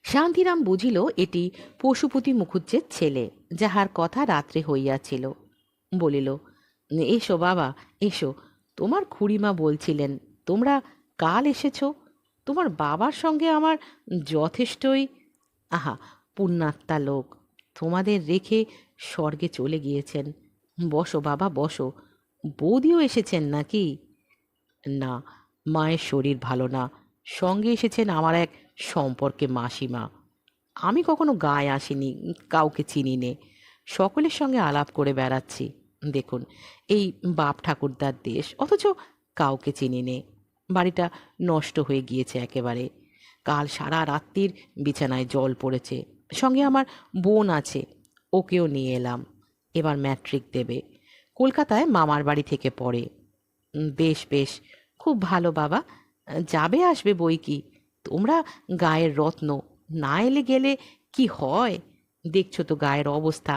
শান্তিরাম বুঝিল এটি পশুপতি মুখুজ্জের ছেলে, যাহার কথা রাত্রে হইয়াছিল। বলিল, এসো বাবা, এসো। তোমার খুড়িমা বলছিলেন তোমরা কাল এসেছ। তোমার বাবার সঙ্গে আমার যথেষ্টই, আহা, পুণ্যাত্মা লোক, তোমাদের রেখে স্বর্গে চলে গিয়েছেন। বসো বাবা, বসো। বৌদিও এসেছেন নাকি? না, মায়ের শরীর ভালো না। সঙ্গে এসেছেন আমার এক সম্পর্কে মাসিমা। আমি কখনো গায়ে আসিনি, কাউকে চিনি নে, সকলের সঙ্গে আলাপ করে বেড়াচ্ছি। দেখুন, এই বাপ ঠাকুরদার দেশ, অথচ কাউকে চিনি নে। বাড়িটা নষ্ট হয়ে গিয়েছে একেবারে। কাল সারা রাত্রির বিছানায় জল পড়েছে। সঙ্গে আমার বোন আছে, ওকেও নিয়ে এলাম। এবার ম্যাট্রিক দেবে, কলকাতায় মামার বাড়ি থেকে পড়ে। বেশ বেশ, খুব ভালো বাবা। যাবে আসবে বই কি, তোমরা গায়ের রত্ন, না এলে গেলে কি হয়? দেখছো তো গায়ের অবস্থা,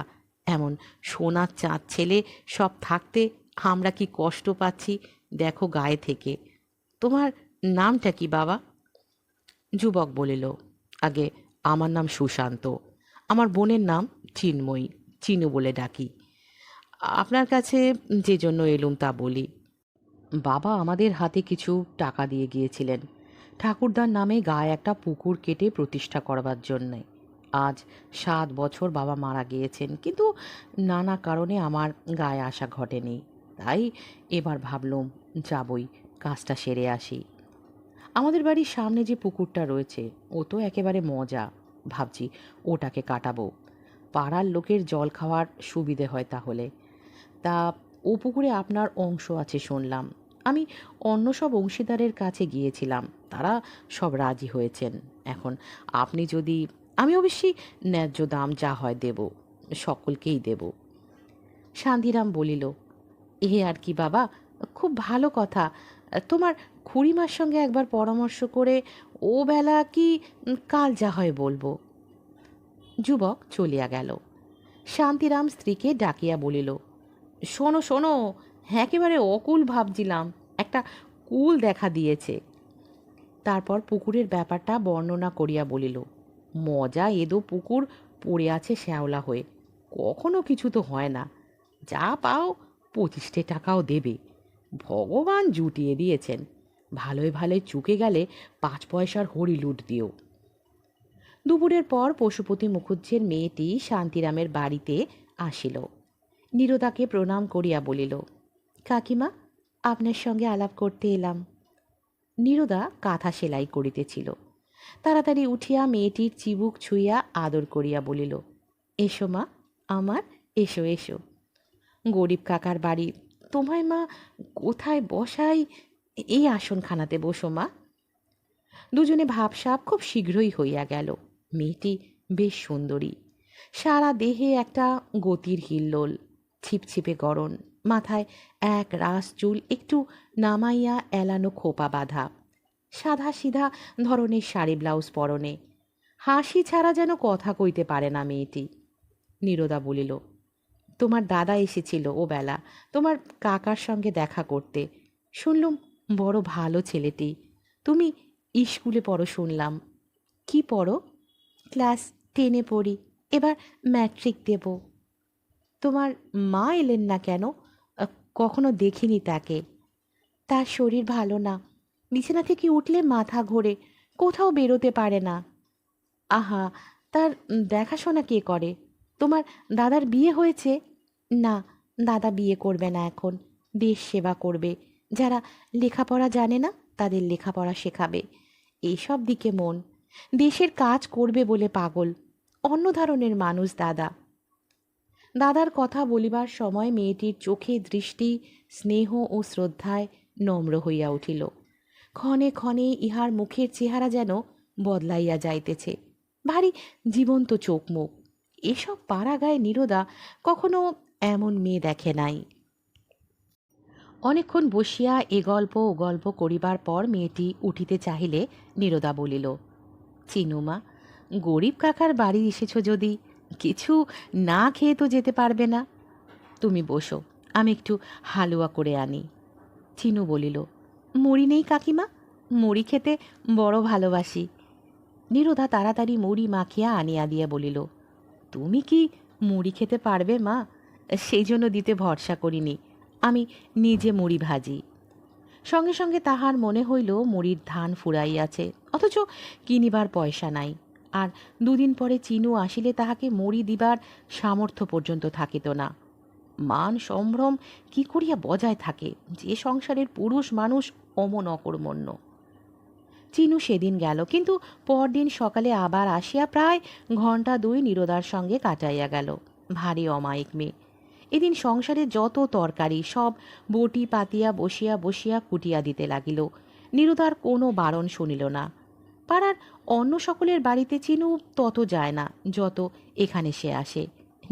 এমন সোনার চাঁদ ছেলে সব থাকতে আমরা কি কষ্ট পাচ্ছি দেখো গায়ে থেকে। তোমার নামটা কি বাবা? যুবক বলিল, আগে আমার নাম সুশান্ত, আমার বোনের নাম চিন্ময়ী, চিনু বলে ডাকি। আপনার কাছে যে জন্য এলুম তা বলি। বাবা আমাদের হাতে কিছু টাকা দিয়ে গিয়েছিলেন ঠাকুরদার নামে গায়ে একটা পুকুর কেটে প্রতিষ্ঠা করবার জন্যে। আজ 7 বছর বাবা মারা গিয়েছেন, কিন্তু নানা কারণে আমার গায়ে আসা ঘটেনি। তাই এবার ভাবলুম যাবই, কাজটা সেরে আসি। আমাদের বাড়ির সামনে যে পুকুরটা রয়েছে ও তো একেবারে মজা, ভাবছি ওটাকে কাটাবো। পাড়ার লোকের জল খাওয়ার সুবিধে হয় তাহলে। তা ও পুকুরে আপনার অংশ আছে শুনলাম। আমি অন্য সব অংশীদারের কাছে গিয়েছিলাম, তারা সব রাজি হয়েছেন। এখন আপনি যদি, আমি অবশ্যই ন্যায্য দাম যা হয় দেব, সকলকেই দেব। শান্তিরাম বলিল, এ আর কি বাবা, খুব ভালো কথা। তোমার খুড়িমার সঙ্গে একবার পরামর্শ করে ও বেলা কি কাল যা হয় বলবো। যুবক চলিয়া গেল। শান্তিরাম স্ত্রীকে ডাকিয়া বলিল, শোনো শোনো, একেবারে অকুল ভাবছিলাম, একটা কুল দেখা দিয়েছে। তারপর পুকুরের ব্যাপারটা বর্ণনা করিয়া বলিল, মজা এদো পুকুর পড়ে আছে শ্যাওলা হয়ে, কখনো কিছু তো হয় না। যা পাও 25 টাকাও দেবে, ভগবান জুটিয়ে দিয়েছেন। ভালোয় ভালোয় চুকে গেলে 5 পয়সার হরি লুট দিও। দুপুরের পর পশুপতি মুখুজ্জের মেয়েটি শান্তিরামের বাড়িতে আসিল। নীরদাকে প্রণাম করিয়া বলিল, কাকিমা, আপনার সঙ্গে আলাপ করতে এলাম। নীরদা কাঁথা সেলাই করিতেছিল। তাড়াতাড়ি উঠিয়া মেয়েটির চিবুক ছুঁইয়া আদর করিয়া বলিল, এসো মা আমার, এসো এসো। গরিব কাকার বাড়ি, তোমায় মা কোথায় বসাই? এই আসনখানাতে বসো মা। দুজনে ভাবসাব খুব শীঘ্রই হইয়া গেল। মেয়েটি বেশ সুন্দরী, সারা দেহে একটা গতির হিল্লোল, ছিপছিপে গড়ন, মাথায় এক রাস চুল একটু নামাইয়া এলানো খোপা বাঁধা, সাদা সিধা ধরনের শাড়ি ব্লাউজ পরনে। হাসি ছাড়া যেন কথা কইতে পারে না মেয়েটি। নীরদা বলিল, তোমার দাদা এসেছিল ও বেলা তোমার কাকার সঙ্গে দেখা করতে। শুনলুম বড় ভালো ছেলেটি। তুমি স্কুলে পড়ো শুনলাম। কি পড়ো? ক্লাস 10-এ পড়ি, এবার ম্যাট্রিক দেব। তোমার মা এলেন না কেন? আহ, কখনো দেখিনি তাকে। তার শরীর ভালো না, বিছানা থেকে উঠলে মাথা ঘোরে, কোথাও বেরোতে পারে না। আহা, তার দেখাশোনা কে করে? তোমার দাদার বিয়ে হয়েছে? না, দাদা বিয়ে করবে না এখন, দেশ সেবা করবে। যারা লেখাপড়া জানে না তাদের লেখাপড়া শেখাবে, এইসব দিকে মন। দেশের কাজ করবে বলে পাগল, অন্য ধরনের মানুষ দাদা। দাদার কথা বলিবার সময় মেয়েটির চোখে দৃষ্টি স্নেহ ও শ্রদ্ধায় নম্র হইয়া উঠিল। ক্ষণে ক্ষণে ইহার মুখের চেহারা যেন বদলাইয়া যাইতেছে, ভারী জীবন্ত চোখ মুখ। এসব পাড়াগায় নীরদা কখনো এমন মেয়ে দেখে নাই। অনেকক্ষণ বসিয়া এ গল্প ও গল্প করিবার পর মেয়েটি উঠিতে চাহিলে নীরদা বলিল, চিনুমা, গরিব কাকার বাড়ি এসেছ যদি, কিছু না খেয়ে তো যেতে পারবে না। তুমি বসো, আমি একটু হালুয়া করে আনি। চিনু বলিল, মুড়ি নেই কাকিমা? মুড়ি খেতে বড় ভালোবাসি। নীরদা তাড়াতাড়ি মুড়ি মাখিয়া আনিয়া দিয়া বলিল, তুমি কি মুড়ি খেতে পারবে মা? সেই জন্য দিতে ভরসা করিনি, আমি নিজে মুড়ি ভাজি। সঙ্গে সঙ্গে তাহার মনে হইল মুড়ির ধান ফুরাইয়াছে, অথচ কিনিবার পয়সা নাই। আর দুদিন পরে চিনু আসিলে তাহাকে মুড়ি দিবার সামর্থ্য পর্যন্ত থাকিত না। মান সম্ভ্রম কি করিয়া বজায় থাকে যে সংসারের পুরুষ মানুষ অমন অকর্মণ্য। চিনু সেদিন গেল, কিন্তু পরদিন সকালে আবার আসিয়া প্রায় ঘণ্টা দুই নীরদার সঙ্গে কাটাইয়া গেল। ভারী অমায়িক মেয়ে। এদিন সংসারে যত তরকারি সব বটি পাতিয়া বসিয়া বসিয়া কুটিয়া দিতে লাগিল। নীরদার কোনো বারণ শুনিল না। পাড়ার অন্য সকলের বাড়িতে চিনু তত যায় না যত এখানে সে আসে।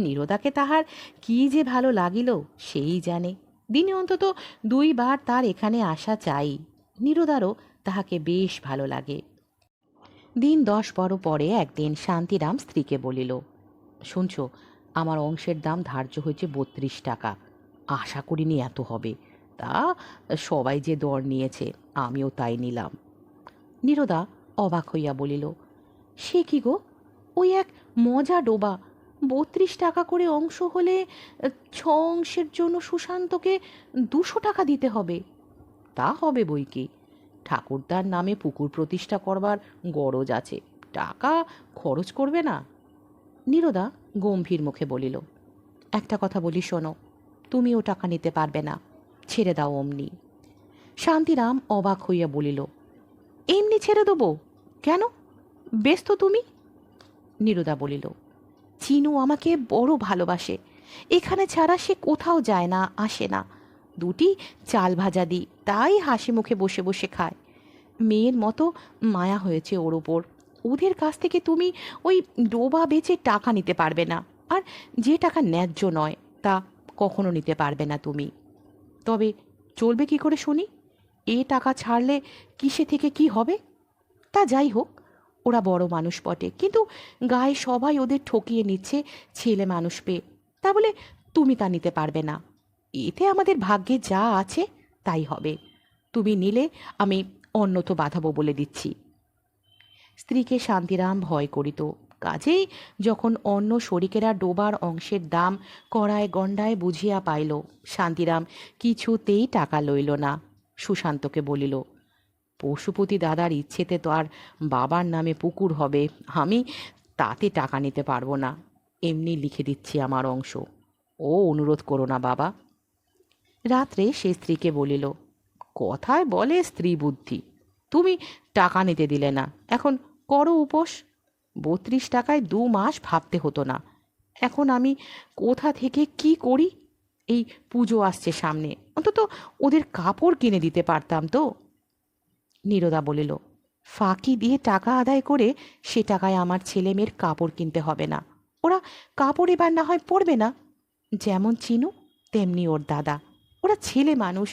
নীরদাকে তাহার কি যে ভালো লাগিল সেই জানে। দিনে অন্তত দুইবার তার এখানে আসা চাই। নীরদারও তাহাকে বেশ ভালো লাগে। দিন 10-12 পরে একদিন শান্তিরাম স্ত্রীকে বলিল, শুনছ, আমার অংশের দাম ধার্য হয়েছে 32 টাকা। আশা করিনি এত হবে। তা সবাই যে দর নিয়েছে আমিও তাই নিলাম। নীরদা অবাক হইয়া বলিল, সে কি গো, ওই এক মজা ডোবা 32 টাকা করে অংশ হলে 6 অংশের জন্য সুশান্তকে 200 টাকা দিতে হবে। তা হবে বই কি, ঠাকুরদার নামে পুকুর প্রতিষ্ঠা করবার গরজ আছে, টাকা খরচ করবে না। নীরদা গম্ভীর মুখে বলিল, একটা কথা বলি শোনো, তুমিও টাকা নিতে পারবে না, ছেড়ে দাও অমনি। শান্তিরাম অবাক হইয়া বলিল, এমনি ছেড়ে দেবো কেন? বেশ তো তুমি। নীরদা বলিল, চিনু আমাকে বড় ভালোবাসে, এখানে ছাড়া সে কোথাও যায় না, আসে না। দুটি চাল ভাজা দিই, তাই হাসি মুখে বসে বসে খায়। মেয়ের মতো মায়া হয়েছে ওর ওপর। ওদের কাছ থেকে তুমি ওই ডোবা বেচে টাকা নিতে পারবে না, আর যে টাকা ন্যায্য নয় তা কখনো নিতে পারবে না তুমি। তবে চলবে কি করে শুনি? এ টাকা ছাড়লে কিসে থেকে কি হবে? তা যাই হোক, ওরা বড় মানুষ বটে, কিন্তু গায়ে সবাই ওদের ঠকিয়ে নিচ্ছে ছেলে মানুষ পেয়ে। তা বলে তুমি তা নিতে পারবে না। এতে আমাদের ভাগ্যে যা আছে তাই হবে। তুমি নিলে আমি অন্যথা বাঁধাবো বলে দিচ্ছি। স্ত্রীকে শান্তিরাম ভয় করিত, কাজেই যখন অন্য শরিকেরা ডোবার অংশের দাম কড়ায় গণ্ডায় বুঝিয়া পাইল, শান্তিরাম কিছুতেই টাকা লইল না। সুশান্তকে বলিল, পশুপতি দাদার ইচ্ছেতে তো আর বাবার নামে পুকুর হবে, আমি তাতে টাকা নিতে পারবো না। এমনি লিখে দিচ্ছি আমার অংশ। ও অনুরোধ করো না বাবা। রাত্রে সে স্ত্রীকে বলিল, কথায় বলে স্ত্রী বুদ্ধি, তুমি টাকা নিতে দিলে না, এখন করো উপোস। 32 টাকায় 2 মাস ভাবতে হতো না। এখন আমি কোথা থেকে কি করি? এই পুজো আসছে সামনে, অন্তত ওদের কাপড় কিনে দিতে পারতাম তো। নীরদা বলিল, ফাঁকি দিয়ে টাকা আদায় করে সে টাকায় আমার ছেলে মেয়ের কাপড় কিনতে হবে না। ওরা কাপড় এবার না হয় পরবে না। যেমন চিনু তেমনি ওর দাদা, ওরা ছেলে মানুষ।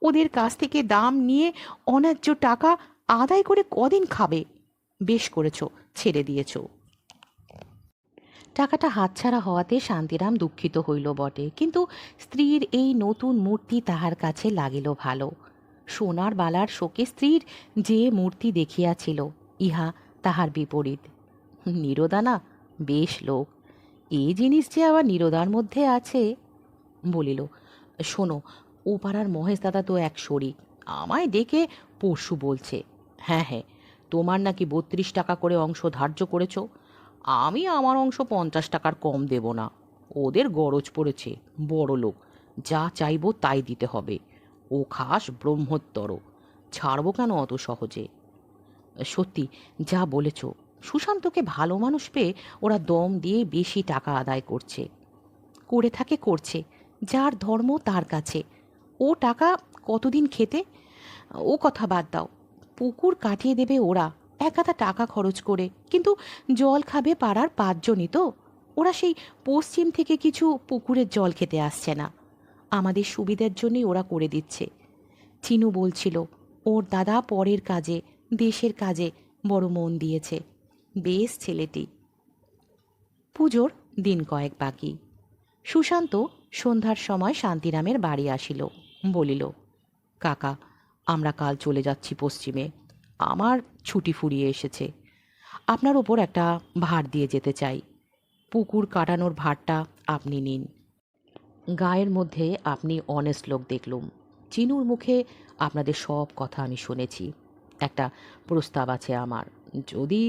ওদের কাছ থেকে দাম নিয়ে অন্যায্য টাকা আদায় করে কদিন খাবে? বেশ করেছ, ছেড়ে দিয়েছ। টাকাটা হাতছাড়া হওয়াতে শান্তিরাম দুঃখিত হইল বটে, কিন্তু স্ত্রীর এই নতুন মূর্তি তাহার কাছে লাগিল ভালো। সোনার বালার শোকে স্ত্রীর যে মূর্তি দেখিয়াছিল, ইহা তাহার বিপরীত। নীরদা না বেশ লোক, এই জিনিস যে আবার নীরদার মধ্যে আছে। বলিল, শোনো, ও পাড়ার মহেশ দাদা তো এক শরিক, আমায় ডেকে পরশু বলছে, হ্যাঁ হ্যাঁ, তোমার নাকি 32 টাকা করে অংশ ধার্য করেছ। আমি আমার অংশ 50 টাকার কম দেব না। ওদের গরজ পড়েছে, বড় লোক, যা চাইবো তাই দিতে হবে। ও খাস ব্রহ্মোত্তর, ছাড়বো কেন অত সহজে? সত্যি যা বলেছ, সুশান্তকে ভালো মানুষ পেয়ে ওরা দম দিয়ে বেশি টাকা আদায় করছে। করে থাকে করছে, যার ধর্ম তার কাছে। ও টাকা কতদিন খেতে? ও কথা বাদ দাও, পুকুর কাটিয়ে দেবে ওরা একাটা টাকা খরচ করে, কিন্তু জল খাবে পাড়ার 5 জনই তো। ওরা সেই পশ্চিম থেকে কিছু পুকুরের জল খেতে আসছে না, আমাদের সুবিধার জন্যই ওরা করে দিচ্ছে। চিনু বলছিল, ওর দাদা পরের কাজে, দেশের কাজে বড় মন দিয়েছে। বেশ ছেলেটি। পুজোর দিন কয়েক বাকি। সুশান্ত সন্ধ্যার সময় শান্তিরামের বাড়ি আসিল। বলিল, কাকা, আমরা কাল চলে যাচ্ছি পশ্চিমে। আমার ছুটি ফুরিয়ে এসেছে। আপনার ওপর একটা ভার দিয়ে যেতে চাই। পুকুর কাটানোর ভারটা আপনি নিন। গায়ের মধ্যে আপনি অনেস্ট লোক দেখলুম। চিনুর মুখে আপনাদের সব কথা আমি শুনেছি। একটা প্রস্তাব আছে আমার, যদি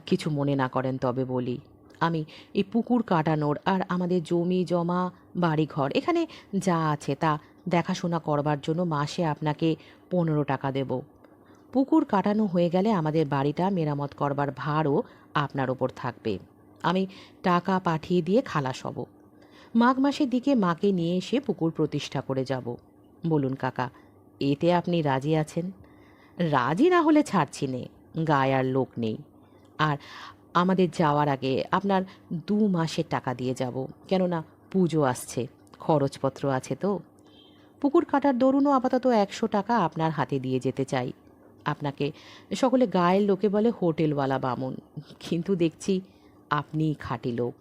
কিছু মনে না করেন তবে বলি। আমি এই পুকুর কাটানোর আর আমাদের জমি জমা বাড়িঘর এখানে যা আছে তা দেখাশোনা করবার জন্য মাসে আপনাকে 15 টাকা দেব। পুকুর কাটানো হয়ে গেলে আমাদের বাড়িটা মেরামত করবার ভারও আপনার ওপর থাকবে। আমি টাকা পাঠিয়ে দিয়ে খালাস হব। মাঘ মাসের দিকে মাকে নিয়ে এসে পুকুর প্রতিষ্ঠা করে যাব। বলুন কাকা, এতে আপনি রাজি আছেন? রাজি না হলে ছাড়ছি নে, গায়ে আর লোক নেই। আর আমাদের যাওয়ার আগে আপনার 2 মাসের টাকা দিয়ে যাব, কেননা পুজো আসছে, খরচপত্র আছে তো। পুকুর কাটার দরুনও আপাতত 100 টাকা আপনার হাতে দিয়ে যেতে চাই। আপনাকে সকলে গায়ের লোকে বলে হোটেলওয়ালা বামুন, কিন্তু দেখছি আপনিই খাঁটি লোক।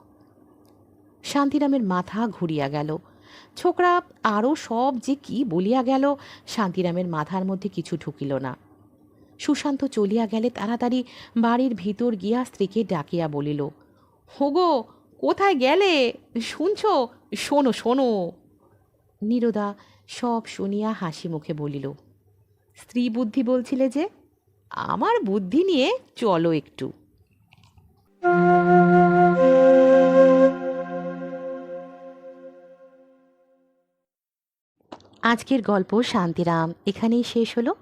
শান্তিরামের মাথা ঘুরিয়া গেল। ছোকরা আরও সব যে কি বলিয়া গেল, শান্তিরামের মাথার মধ্যে কিছু ঢুকিল না। সুশান্ত চলিয়া গেলে তাড়াতাড়ি বাড়ির ভিতর গিয়া স্ত্রীকে ডাকিয়া বলিল, হোগো, কোথায় গেলে? শুনছ? শোনো শোনো। নীরদা সব শুনিয়া হাসি মুখে বলিল, স্ত্রী বুদ্ধি বলছিলে যে? আমার বুদ্ধি নিয়ে চলো একটু। আজকের গল্প শান্তিরাম এখানেই শেষ হলো।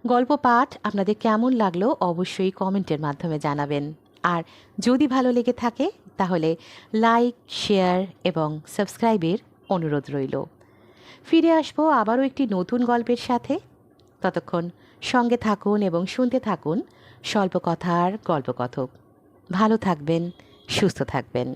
গল্প পাঠ আপনাদের কেমন লাগলো অবশ্যই কমেন্টের মাধ্যমে জানাবেন। আর যদি ভালো লেগে থাকে তাহলে লাইক, শেয়ার এবং সাবস্ক্রাইবের অনুরোধ রইল। ফিরে আসবো আবারও একটি নতুন গল্পের সাথে। ততক্ষণ সঙ্গে থাকুন এবং শুনতে থাকুন স্বল্প কথার গল্পকথক। ভালো থাকবেন, সুস্থ থাকবেন।